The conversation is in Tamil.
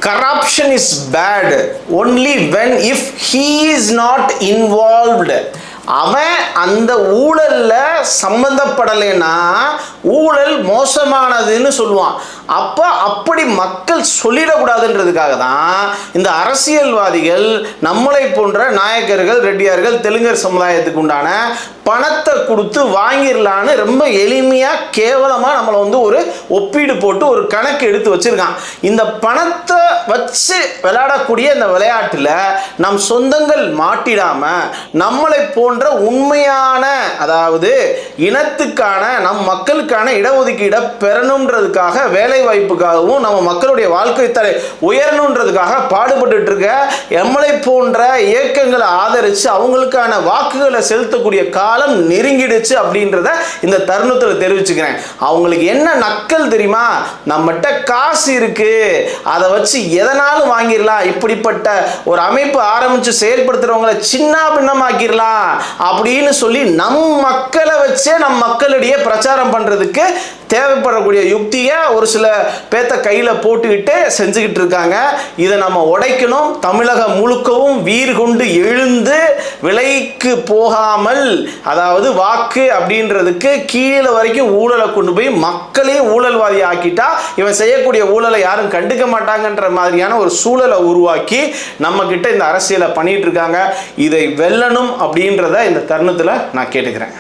corruption is bad only when if he is not involved. அவன் அந்த ஊழல்ல சம்பந்தப்படலைன்னா ஊழல் மோசமானதுன்னு சொல்லுவான். அப்படி மக்கள் சொல்லிடக்கூடாதுன்றதுக்காக தான் இந்த அரசியல்வாதிகள் நம்மளை போன்ற நாயக்கர்கள், ரெட்டியார்கள், தெலுங்கர் சமுதாயத்துக்கு உண்டான பணத்தை கொடுத்து வாங்கிடலான்னு ரொம்ப எளிமையாக கேவலமாக நம்மளை ஒரு ஒப்பீடு போட்டு ஒரு கணக்கு எடுத்து வச்சிருக்கான். இந்த பணத்தை வச்சு விளையாடக்கூடிய இந்த விளையாட்டில் நம் சொந்தங்கள் மாட்டிடாம நம்மளை போன்ற உண்மையான, அதாவது இனத்துக்கான, நம் மக்களுக்கான இடஒதுக்கீடை பெறணுன்றதுக்காக, வேலை வாய்ப்புக்காகவும் நம்ம மக்களுடைய வாழ்க்கை தரை உயரணுன்றதுக்காக பாடுபட்டு இருக்க நம்மளை போன்ற இயக்கங்களை ஆதரித்து அவங்களுக்கான வாக்குகளை செலுத்தக்கூடிய காலம் நெருங்கிடுச்சு அப்படின்றத இந்த தருணத்தில் தெரிவிச்சுக்கிறேன். அவங்களுக்கு என்ன நக்கல் தெரியுமா? நம்மகிட்ட காசு இருக்கு, அதை வச்சு எதனாலும் வாங்கிடலாம், இப்படிப்பட்ட ஒரு அமைப்பு ஆரம்பிச்சு செயல்படுத்துறவங்களை சின்ன பின்னமாக்கிடலாம் அப்படின்னு சொல்லி நம் மக்களை வச்சே நம் மக்களிடையே பிரச்சாரம் பண்றதுக்கு தேவைப்படக்கூடிய யுக்தியை ஒரு சில பேத்த கையில் போட்டுக்கிட்டு செஞ்சுக்கிட்டு இருக்காங்க. இதை நம்ம உடைக்கணும். தமிழகம் முழுக்கவும் வீர் கொண்டு எழுந்து விலைக்கு போகாமல், அதாவது வாக்கு அப்படின்றதுக்கு கீழே வரைக்கும் ஊழலை கொண்டு போய் மக்களையும் ஊழல்வாதி ஆக்கிட்டா இவன் செய்யக்கூடிய ஊழலை யாரும் கண்டுக்க மாட்டாங்கன்ற மாதிரியான ஒரு சூழலை உருவாக்கி நம்ம கிட்ட இந்த அரசியலை பண்ணிட்டு இருக்காங்க. இதை வெல்லணும் அப்படின்றத இந்த தருணத்தில் நான் கேட்டுக்கிறேன்.